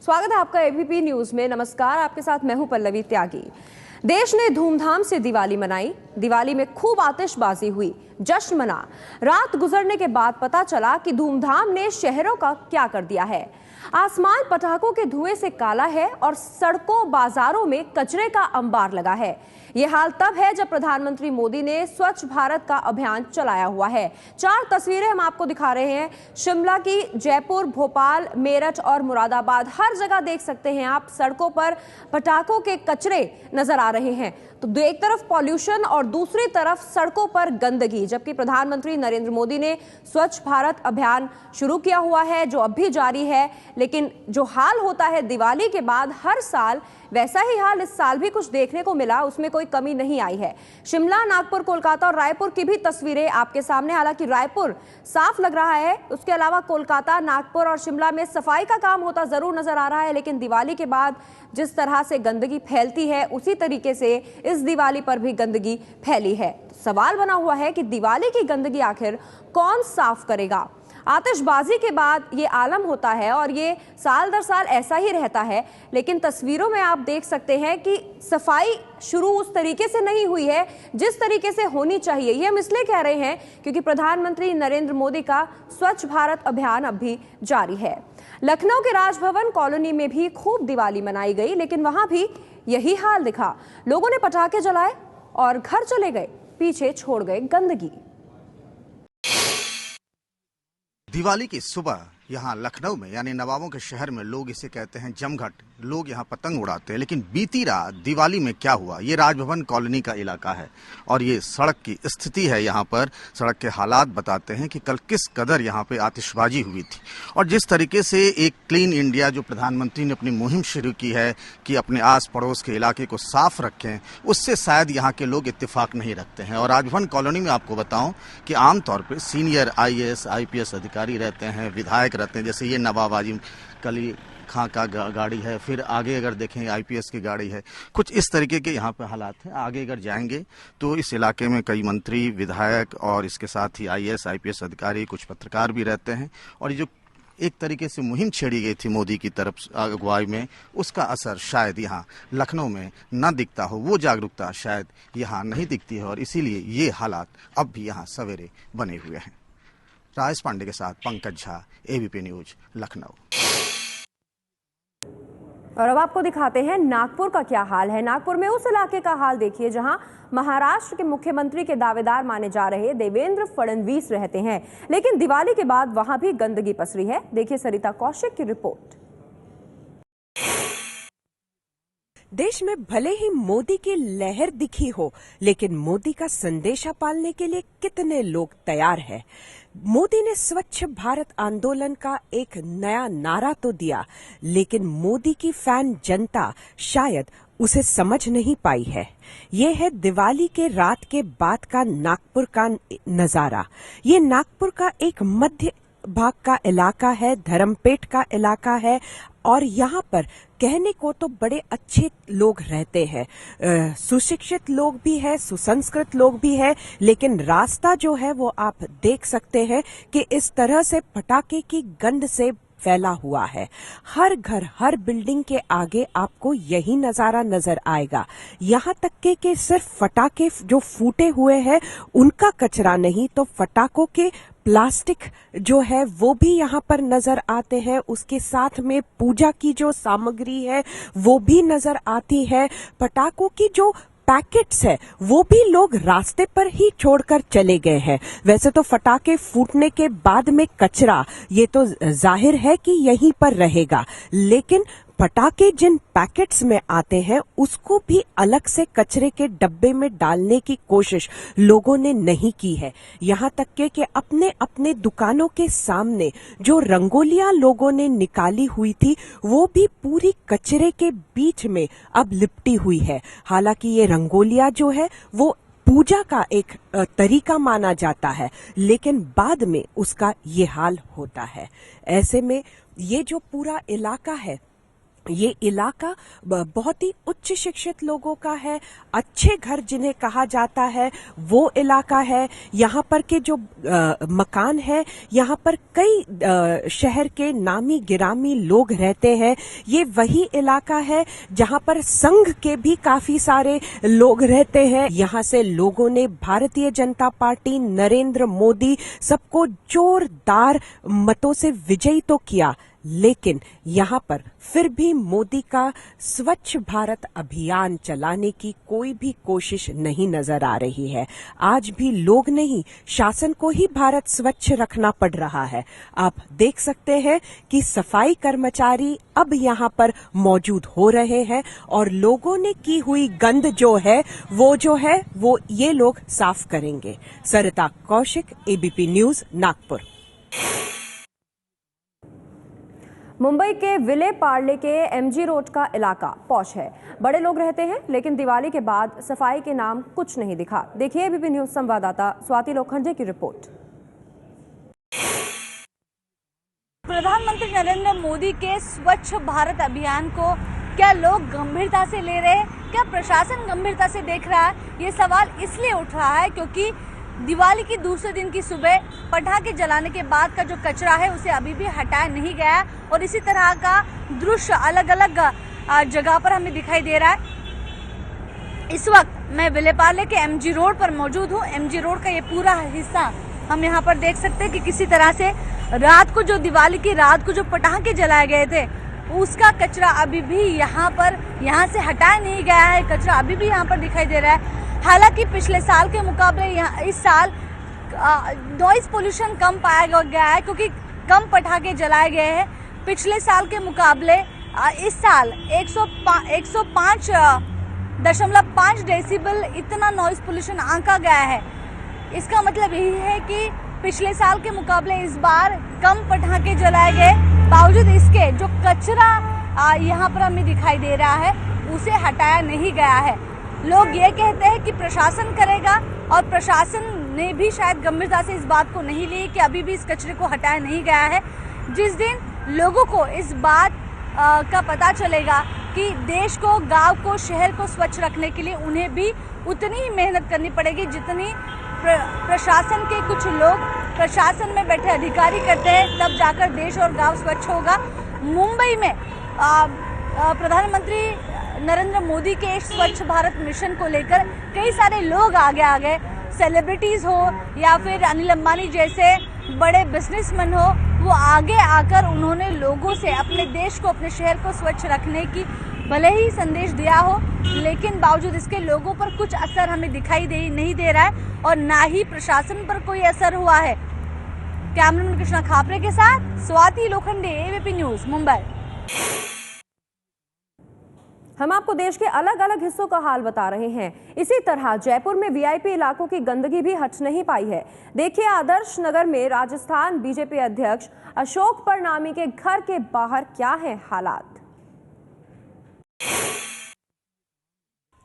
स्वागत है आपका एबीपी न्यूज में। नमस्कार, आपके साथ मैं हूं पल्लवी त्यागी। देश ने धूमधाम से दिवाली मनाई। दिवाली में खूब आतिशबाजी हुई, जश्न मना। रात गुजरने के बाद पता चला कि धूमधाम ने शहरों का क्या कर दिया है। आसमान पटाखों के धुएं से काला है और सड़कों बाजारों में कचरे का अंबार लगा है। ये हाल तब है जब प्रधानमंत्री मोदी ने स्वच्छ भारत का अभियान चलाया हुआ है। 4 तस्वीरें हम आपको दिखा रहे हैं। शिमला की, जयपुर, भोपाल, मेरठ और मुरादाबाद, हर जगह देख सकते हैं आप सड़कों पर पटाखों के कचरे नजर आ रहे हैं। तो एक तरफ पॉल्यूशन और दूसरी तरफ सड़कों पर गंदगी। जबकि प्रधानमंत्री नरेंद्र मोदी ने स्वच्छ भारत अभियान शुरू किया हुआ है, जो अब भी जारी है। लेकिन जो हाल होता है दिवाली के बाद हर साल, वैसा ही हाल इस साल भी कुछ देखने को मिला। उसमें कोई कमी नहीं आई है। शिमला, नागपुर, कोलकाता और रायपुर की भी तस्वीरें आपके सामने। हालांकि रायपुर साफ लग रहा है, उसके अलावा कोलकाता, नागपुर और शिमला में सफाई का काम होता जरूर नजर आ रहा है। लेकिन दिवाली के बाद जिस तरह से गंदगी फैलती है, उसी तरीके से इस दिवाली पर भी गंदगी फैली है। सवाल बना हुआ है कि दिवाली की गंदगी आखिर कौन साफ करेगा। आतिशबाजी के बाद ये आलम होता है और ये साल दर साल ऐसा ही रहता है। लेकिन तस्वीरों में आप देख सकते हैं कि सफाई शुरू उस तरीके से नहीं हुई है जिस तरीके से होनी चाहिए। ये हम इसलिए कह रहे हैं क्योंकि प्रधानमंत्री नरेंद्र मोदी का स्वच्छ भारत अभियान अब भी जारी है। लखनऊ के राजभवन कॉलोनी में भी खूब दिवाली मनाई गई, लेकिन वहां भी यही हाल दिखा। लोगों ने पटाखे जलाए और घर चले गए, पीछे छोड़ गए गंदगी। दिवाली की सुबह यहाँ लखनऊ में, यानी नवाबों के शहर में, लोग इसे कहते हैं जमघट। लोग यहाँ पतंग उड़ाते हैं। लेकिन बीती रात दिवाली में क्या हुआ, ये राजभवन कॉलोनी का इलाका है और ये सड़क की स्थिति है। यहाँ पर सड़क के हालात बताते हैं कि कल किस कदर यहाँ पे आतिशबाजी हुई थी। और जिस तरीके से एक क्लीन इंडिया जो प्रधानमंत्री ने अपनी मुहिम शुरू की है कि अपने आस पड़ोस के इलाके को साफ रखें, उससे शायद यहाँ के लोग इत्तेफाक नहीं रखते हैं। और राजभवन कॉलोनी में आपको बताऊं कि आमतौर पर सीनियर IAS IPS अधिकारी रहते हैं, विधायक रहते हैं। जैसे ये नवाब आजिम कली खां का गाड़ी है, फिर आगे अगर देखें IPS की गाड़ी है। कुछ इस तरीके के यहाँ पे हालात हैं। आगे अगर जाएंगे तो इस इलाके में कई मंत्री, विधायक और इसके साथ ही IAS IPS अधिकारी, कुछ पत्रकार भी रहते हैं। और ये जो एक तरीके से मुहिम छेड़ी गई थी मोदी की तरफ अगुवाई में, उसका असर शायद यहाँ लखनऊ में न दिखता हो। वो जागरूकता शायद यहाँ नहीं दिखती है और इसीलिए ये हालात अब भी यहाँ सवेरे बने हुए हैं। राजेश पांडे के साथ पंकज झा, ABP न्यूज, लखनऊ। और अब आपको दिखाते हैं नागपुर का क्या हाल है। नागपुर में उस इलाके का हाल देखिए जहां महाराष्ट्र के मुख्यमंत्री के दावेदार माने जा रहे देवेंद्र फडणवीस रहते हैं। लेकिन दिवाली के बाद वहां भी गंदगी पसरी है। देखिए सरिता कौशिक की रिपोर्ट। देश में भले ही मोदी की लहर दिखी हो, लेकिन मोदी का संदेशा पालने के लिए कितने लोग तैयार हैं? मोदी ने स्वच्छ भारत आंदोलन का एक नया नारा तो दिया, लेकिन मोदी की फैन जनता शायद उसे समझ नहीं पाई है। ये है दिवाली के रात के बाद का नागपुर का नजारा। ये नागपुर का एक मध्य भाग का इलाका है, धर्मपेट का इलाका है और यहाँ पर कहने को तो बड़े अच्छे लोग रहते हैं, सुशिक्षित लोग भी है, सुसंस्कृत लोग भी है। लेकिन रास्ता जो है वो आप देख सकते हैं कि इस तरह से पटाखे की गंध से फैला हुआ है। हर घर, हर बिल्डिंग के आगे आपको यही नजारा नजर आएगा। यहाँ तक कि सिर्फ पटाखे जो फूटे हुए हैं उनका कचरा नहीं, तो पटाखों के प्लास्टिक जो है वो भी यहाँ पर नजर आते हैं। उसके साथ में पूजा की जो सामग्री है वो भी नजर आती है। पटाखों की जो पैकेट्स है वो भी लोग रास्ते पर ही छोड़कर चले गए हैं। वैसे तो पटाखे फूटने के बाद में कचरा, ये तो जाहिर है कि यहीं पर रहेगा, लेकिन पटाखे जिन पैकेट्स में आते हैं उसको भी अलग से कचरे के डब्बे में डालने की कोशिश लोगों ने नहीं की है। यहाँ तक कि अपने अपने दुकानों के सामने जो रंगोलियां लोगों ने निकाली हुई थी वो भी पूरी कचरे के बीच में अब लिपटी हुई है। हालांकि ये रंगोलियां जो है वो पूजा का एक तरीका माना जाता है, लेकिन बाद में उसका ये हाल होता है। ऐसे में ये जो पूरा इलाका है ये इलाका बहुत ही उच्च शिक्षित लोगों का है, अच्छे घर जिन्हें कहा जाता है वो इलाका है। यहाँ पर के जो मकान है, यहाँ पर कई शहर के नामी गिरामी लोग रहते हैं। ये वही इलाका है जहाँ पर संघ के भी काफी सारे लोग रहते हैं। यहाँ से लोगों ने भारतीय जनता पार्टी, नरेंद्र मोदी सबको जोरदार मतों से विजयी तो किया, लेकिन यहाँ पर फिर भी मोदी का स्वच्छ भारत अभियान चलाने की कोई भी कोशिश नहीं नजर आ रही है। आज भी लोग नहीं, शासन को ही भारत स्वच्छ रखना पड़ रहा है। आप देख सकते हैं कि सफाई कर्मचारी अब यहाँ पर मौजूद हो रहे हैं और लोगों ने की हुई गंद जो है वो ये लोग साफ करेंगे। सरिता कौशिक, एबीपी न्यूज, नागपुर। मुंबई के विले पार्ले के एमजी रोड का इलाका पॉश है, बड़े लोग रहते हैं, लेकिन दिवाली के बाद सफाई के नाम कुछ नहीं दिखा। देखिए एबीपी न्यूज संवाददाता स्वाति लोखंडे की रिपोर्ट। प्रधानमंत्री नरेंद्र मोदी के स्वच्छ भारत अभियान को क्या लोग गंभीरता से ले रहे हैं, क्या प्रशासन गंभीरता से देख रहा है? ये सवाल इसलिए उठ रहा है क्योंकि दिवाली की दूसरे दिन की सुबह पटाखे जलाने के बाद का जो कचरा है उसे अभी भी हटाया नहीं गया है और इसी तरह का दृश्य अलग अलग जगह पर हमें दिखाई दे रहा है। इस वक्त मैं विलेपार्ले के एमजी रोड पर मौजूद हूँ। एमजी रोड का ये पूरा हिस्सा हम यहाँ पर देख सकते हैं कि किसी तरह से रात को जो दिवाली की रात को जो पटाखे जलाए गए थे उसका कचरा अभी भी यहाँ से हटाया नहीं गया है। कचरा अभी भी यहाँ पर दिखाई दे रहा है। हालांकि पिछले साल के मुकाबले इस साल नॉइज पोल्यूशन कम पाया गया है क्योंकि कम पटाखे जलाए गए हैं। पिछले साल के मुकाबले इस साल 105.5 डेसिबल इतना नॉइज पोल्यूशन आंका गया है। इसका मतलब यही है कि पिछले साल के मुकाबले इस बार कम पटाखे जलाए गए, बावजूद इसके जो कचरा यहाँ पर हमें दिखाई दे रहा है उसे हटाया नहीं गया है। लोग ये कहते हैं कि प्रशासन करेगा और प्रशासन ने भी शायद गंभीरता से इस बात को नहीं ली कि अभी भी इस कचरे को हटाया नहीं गया है। जिस दिन लोगों को इस बात का पता चलेगा कि देश को, गांव को, शहर को स्वच्छ रखने के लिए उन्हें भी उतनी ही मेहनत करनी पड़ेगी जितनी प्रशासन के कुछ लोग प्रशासन में बैठे अधिकारी करते हैं, तब जाकर देश और गांव स्वच्छ होगा। मुंबई में प्रधानमंत्री नरेंद्र मोदी के स्वच्छ भारत मिशन को लेकर कई सारे लोग आगे आ गए, सेलिब्रिटीज हो या फिर अनिल अंबानी जैसे बड़े बिजनेसमैन हो, वो आगे आकर उन्होंने लोगों से अपने देश को, अपने शहर को स्वच्छ रखने की भले ही संदेश दिया हो, लेकिन बावजूद इसके लोगों पर कुछ असर हमें दिखाई नहीं दे रहा है और ना ही प्रशासन पर कोई असर हुआ है। कैमरामैन कृष्णा खापरे के साथ स्वाति लोखंडे, एबीपी न्यूज, मुंबई। हम आपको देश के अलग अलग हिस्सों का हाल बता रहे हैं। इसी तरह जयपुर में वीआईपी इलाकों की गंदगी भी हट नहीं पाई है। देखिए आदर्श नगर में राजस्थान बीजेपी अध्यक्ष अशोक परनामी के घर के बाहर क्या है हालात।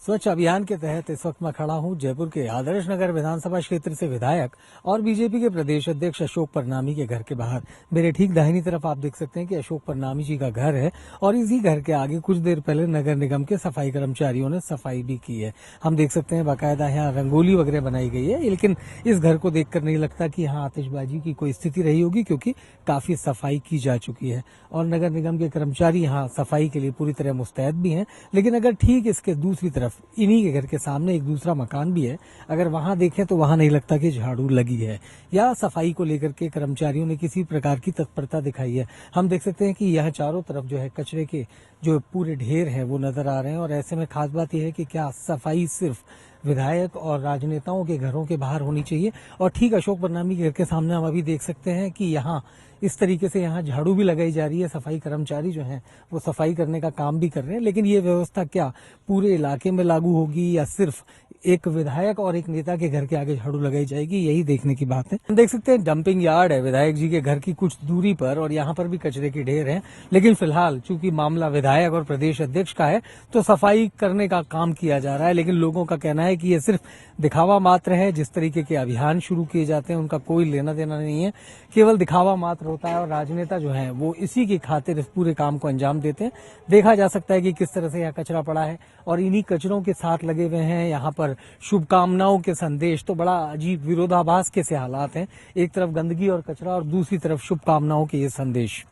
स्वच्छ अभियान के तहत इस वक्त मैं खड़ा हूं जयपुर के आदर्श नगर विधानसभा क्षेत्र से विधायक और बीजेपी के प्रदेश अध्यक्ष अशोक परनामी के घर के बाहर। मेरे ठीक दाहिनी तरफ आप देख सकते हैं कि अशोक परनामी जी का घर है और इसी घर के आगे कुछ देर पहले नगर निगम के सफाई कर्मचारियों ने सफाई भी की है। हम देख सकते हैं बाकायदा यहाँ रंगोली वगैरह बनाई गई है, लेकिन इस घर को देखकर नहीं लगता कि यहाँ आतिशबाजी की कोई स्थिति रही होगी, क्योंकि काफी सफाई की जा चुकी है और नगर निगम के कर्मचारी यहाँ सफाई के लिए पूरी तरह मुस्तैद भी हैं। लेकिन अगर ठीक इसके दूसरी तरफ इन्हीं के घर के सामने एक दूसरा मकान भी है, अगर वहां देखें तो वहां नहीं लगता कि झाड़ू लगी है या सफाई को लेकर के कर्मचारियों ने किसी प्रकार की तत्परता दिखाई है। हम देख सकते हैं कि यह चारों तरफ जो है कचरे के जो पूरे ढेर हैं वो नजर आ रहे हैं और ऐसे में खास बात यह है कि क्या सफाई सिर्फ विधायक और राजनेताओं के घरों के बाहर होनी चाहिए। और ठीक अशोक परनामी के घर के सामने हम अभी देख सकते हैं कि यहाँ इस तरीके से यहाँ झाड़ू भी लगाई जा रही है, सफाई कर्मचारी जो हैं वो सफाई करने का काम भी कर रहे हैं। लेकिन ये व्यवस्था क्या पूरे इलाके में लागू होगी या सिर्फ एक विधायक और एक नेता के घर के आगे झाड़ू लगाई जाएगी, यही देखने की बात है। हम देख सकते हैं डंपिंग यार्ड है विधायक जी के घर की कुछ दूरी पर और यहाँ पर भी कचरे के ढेर हैं। लेकिन फिलहाल चूंकि मामला विधायक और प्रदेश अध्यक्ष का है तो सफाई करने का काम किया जा रहा है। लेकिन लोगों का कहना है कि ये सिर्फ दिखावा मात्र है। जिस तरीके के अभियान शुरू किए जाते हैं उनका कोई लेना देना नहीं है, केवल दिखावा मात्र होता है और राजनेता जो हैं वो इसी की खातिर इस पूरे काम को अंजाम देते हैं। देखा जा सकता है कि किस तरह से यहाँ कचरा पड़ा है और इन्हीं कचरों के साथ लगे हुए हैं यहाँ पर शुभकामनाओं के संदेश। तो बड़ा अजीब विरोधाभास के से हालात हैं, एक तरफ गंदगी और कचरा और दूसरी तरफ शुभकामनाओं के ये संदेश।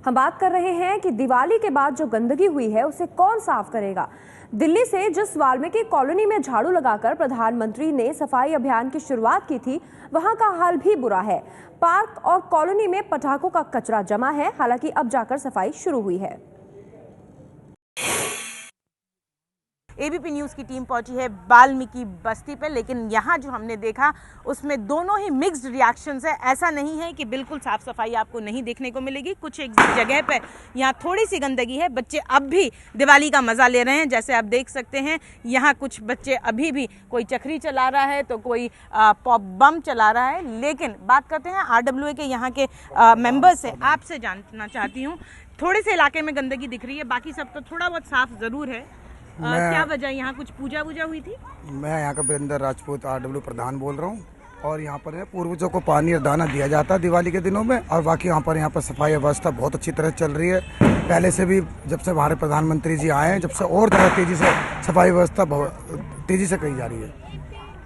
हम बात कर रहे हैं कि दिवाली के बाद जो गंदगी हुई है उसे कौन साफ करेगा। दिल्ली से जिस वाल्मीकि कॉलोनी में झाड़ू लगाकर प्रधानमंत्री ने सफाई अभियान की शुरुआत की थी, वहां का हाल भी बुरा है। पार्क और कॉलोनी में पटाखों का कचरा जमा है। हालांकि अब जाकर सफाई शुरू हुई है। एबीपी न्यूज़ की टीम पहुंची है वाल्मीकि बस्ती पर, लेकिन यहाँ जो हमने देखा उसमें दोनों ही मिक्स्ड रिएक्शंस है। ऐसा नहीं है कि बिल्कुल साफ सफाई आपको नहीं देखने को मिलेगी। कुछ एक जगह पर यहाँ थोड़ी सी गंदगी है। बच्चे अब भी दिवाली का मज़ा ले रहे हैं। जैसे आप देख सकते हैं यहाँ कुछ बच्चे अभी भी कोई चक्री चला रहा है तो कोई पॉप बम चला रहा है। लेकिन बात करते हैं RWA के यहाँ के मेंबर्स से। आपसे जानना चाहती हूँ, थोड़े से इलाके में गंदगी दिख रही है, बाकी सब तो थोड़ा बहुत साफ ज़रूर है। क्या वजह, यहाँ कुछ पूजा वूजा हुई थी? मैं यहाँ का वीरेंद्र राजपूत RW प्रधान बोल रहा हूँ और यहाँ पर पूर्वजों को पानी और दाना दिया जाता है दिवाली के दिनों में। और बाकी यहाँ पर सफाई व्यवस्था बहुत अच्छी तरह चल रही है। पहले से भी जब से हमारे प्रधानमंत्री जी आए हैं, जब से और ज़्यादा तेज़ी से सफाई व्यवस्था तेज़ी से की जा रही है।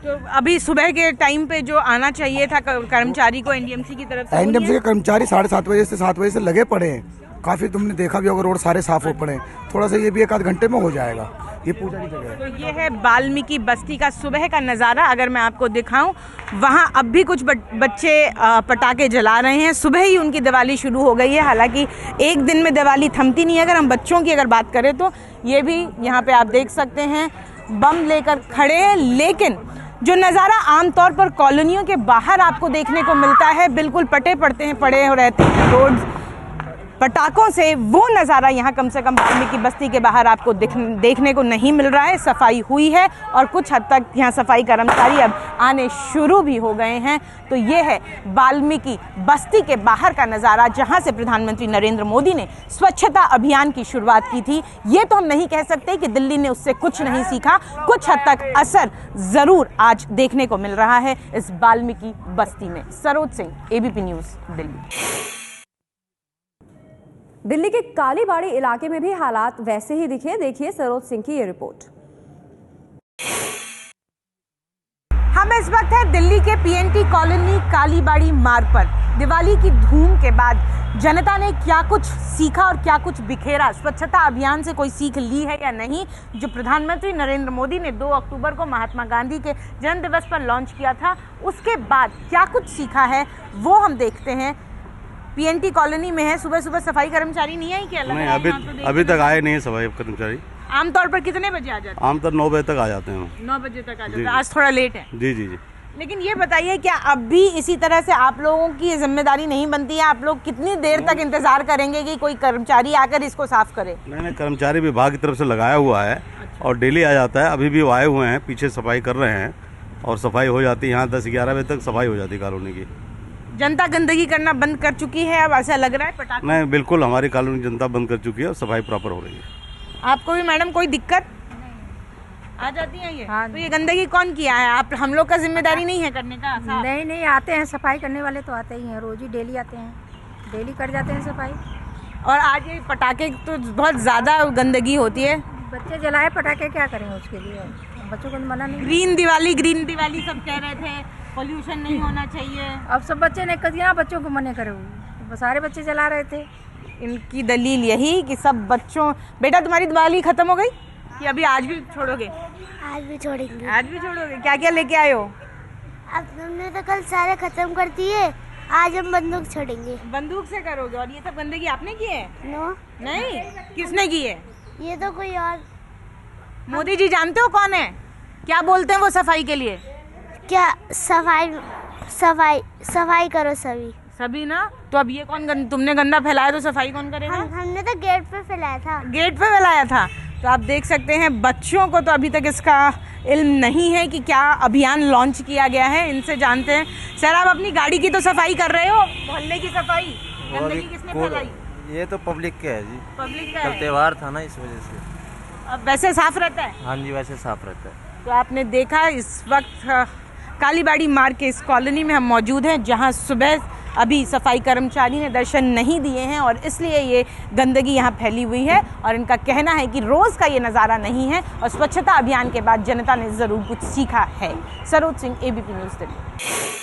तो अभी सुबह के टाइम पे जो आना चाहिए था कर्मचारी को NDMC की तरफ से, NDMC के कर्मचारी 7:30 बजे से 7 बजे से लगे पड़े हैं। काफ़ी तुमने देखा भी होगा, रोड सारे साफ हो पड़े हैं। थोड़ा सा ये भी 1 आध घंटे में हो जाएगा। ये पूजा की जगह है। तो ये है वाल्मीकि बस्ती का सुबह का नज़ारा। अगर मैं आपको दिखाऊं, वहाँ अब भी कुछ बच्चे पटाखे जला रहे हैं। सुबह ही उनकी दिवाली शुरू हो गई है। हालांकि एक दिन में दिवाली थमती नहीं है। अगर हम बच्चों की बात करें तो ये भी यहाँ पे आप देख सकते हैं बम लेकर खड़े हैं। लेकिन जो नज़ारा आमतौर पर कॉलोनियों के बाहर आपको देखने को मिलता है, बिल्कुल पड़े रहते हैं रोड्स पटाखों से, वो नज़ारा यहाँ कम से कम वाल्मीकि बस्ती के बाहर आपको देखने को नहीं मिल रहा है। सफाई हुई है और कुछ हद तक यहाँ सफाई कर्मचारी अब आने शुरू भी हो गए हैं। तो ये है वाल्मीकि बस्ती के बाहर का नज़ारा, जहाँ से प्रधानमंत्री नरेंद्र मोदी ने स्वच्छता अभियान की शुरुआत की थी। ये तो हम नहीं कह सकते कि दिल्ली ने उससे कुछ नहीं सीखा। कुछ हद तक असर ज़रूर आज देखने को मिल रहा है इस वाल्मीकि बस्ती में। Saroj Singh, ABP News, Delhi. दिल्ली के कालीबाड़ी इलाके में भी हालात वैसे ही दिखे। देखिए सरोज सिंह की ये रिपोर्ट। हम इस वक्त है दिल्ली के PNT कॉलोनी कालीबाड़ी मार्ग पर। दिवाली की धूम के बाद जनता ने क्या कुछ सीखा और क्या कुछ बिखेरा, स्वच्छता अभियान से कोई सीख ली है या नहीं, जो प्रधानमंत्री नरेंद्र मोदी ने 2 अक्टूबर को महात्मा गांधी के जन्म दिवस पर लॉन्च किया था, उसके बाद क्या कुछ सीखा है वो हम देखते हैं। PNT कॉलोनी में है। सुबह सुबह सफाई कर्मचारी नहीं आई क्या? नहीं, अभी तक आए नहीं है सफाई कर्मचारी। आमतौर पर कितने बजे आ जाते हैं? आमतौर 9 बजे तक आ जाते हैं। 9 बजे तक आ जाते हैं। आज थोड़ा लेट है। जी जी जी। लेकिन ये बताइए, क्या अब भी इसी तरह से आप लोगों की जिम्मेदारी नहीं बनती है? आप लोग कितनी देर तक इंतजार करेंगे कि कोई कर्मचारी आकर इसको साफ करे? नहीं, कर्मचारी विभाग की तरफ से लगाया हुआ है और डेली आ जाता है। अभी भी वो आए हुए हैं, पीछे सफाई कर रहे हैं और सफाई हो जाती है। यहाँ 10-11 बजे तक सफाई हो जाती है कॉलोनी की। जनता गंदगी करना बंद कर चुकी है अब, ऐसा लग रहा है? पटाखे नहीं, बिल्कुल हमारी कॉलोनी जनता बंद कर चुकी है और सफाई प्रॉपर हो रही है। आपको भी मैडम कोई दिक्कत आ जाती है ये? हाँ। तो ये गंदगी कौन किया है? आप, हम लोग का जिम्मेदारी नहीं है करने का? नहीं, आते हैं सफाई करने वाले तो आते ही हैं, रोज ही डेली आते हैं, डेली कर जाते हैं सफाई। और आज ये पटाखे तो बहुत ज़्यादा गंदगी होती है। बच्चे जलाए पटाखे, क्या करें उसके लिए, बच्चों को मना नहीं। ग्रीन दिवाली सब कह रहे थे, पोल्यूशन नहीं होना चाहिए। अब सब बच्चे ने कर दिया, बच्चों को मने करे, सारे बच्चे जला रहे थे। इनकी दलील यही कि सब बच्चों, बेटा तुम्हारी दिवाली खत्म हो गई कि अभी आज भी छोड़ोगे? आज भी छोड़ेंगे। आज भी छोड़ोगे? क्या क्या लेके आए हो? अब हमने तो कल सारे खत्म कर दिए, आज हम बंदूक छोड़ेंगे। बंदूक से करोगे? और ये सब गंदगी आपने की है? नो, नहीं, किसने की है? ये तो कोई और। मोदी जी जानते हो कौन है? क्या बोलते हैं वो सफाई के लिए? क्या सफाई करो सभी ना। तो अब ये कौन, तुमने गंदा फैलाया तो सफाई कौन करेगा? हमने तो गेट पे फैलाया था। गेट पे फैलाया था। तो आप देख सकते हैं बच्चों को तो अभी तक इसका इल्म नहीं है कि क्या अभियान लॉन्च किया गया है। इनसे जानते हैं। सर, आप अपनी गाड़ी की तो सफाई कर रहे हो, मोहल्ले की सफाई, गंदगी किसने फैलाई? ये तो पब्लिक का है जी। पब्लिक का कल है। त्योहार था ना, इस वजह से। अब वैसे साफ रहता है? हाँ जी, वैसे साफ रहता है। तो आपने देखा, इस वक्त कालीबाड़ी मार्ग के इस कॉलोनी में हम मौजूद हैं, जहां सुबह अभी सफाई कर्मचारी ने दर्शन नहीं दिए हैं और इसलिए ये गंदगी यहाँ फैली हुई है। और इनका कहना है कि रोज़ का ये नज़ारा नहीं है और स्वच्छता अभियान के बाद जनता ने ज़रूर कुछ सीखा है। Saroj Singh, ABP News Delhi.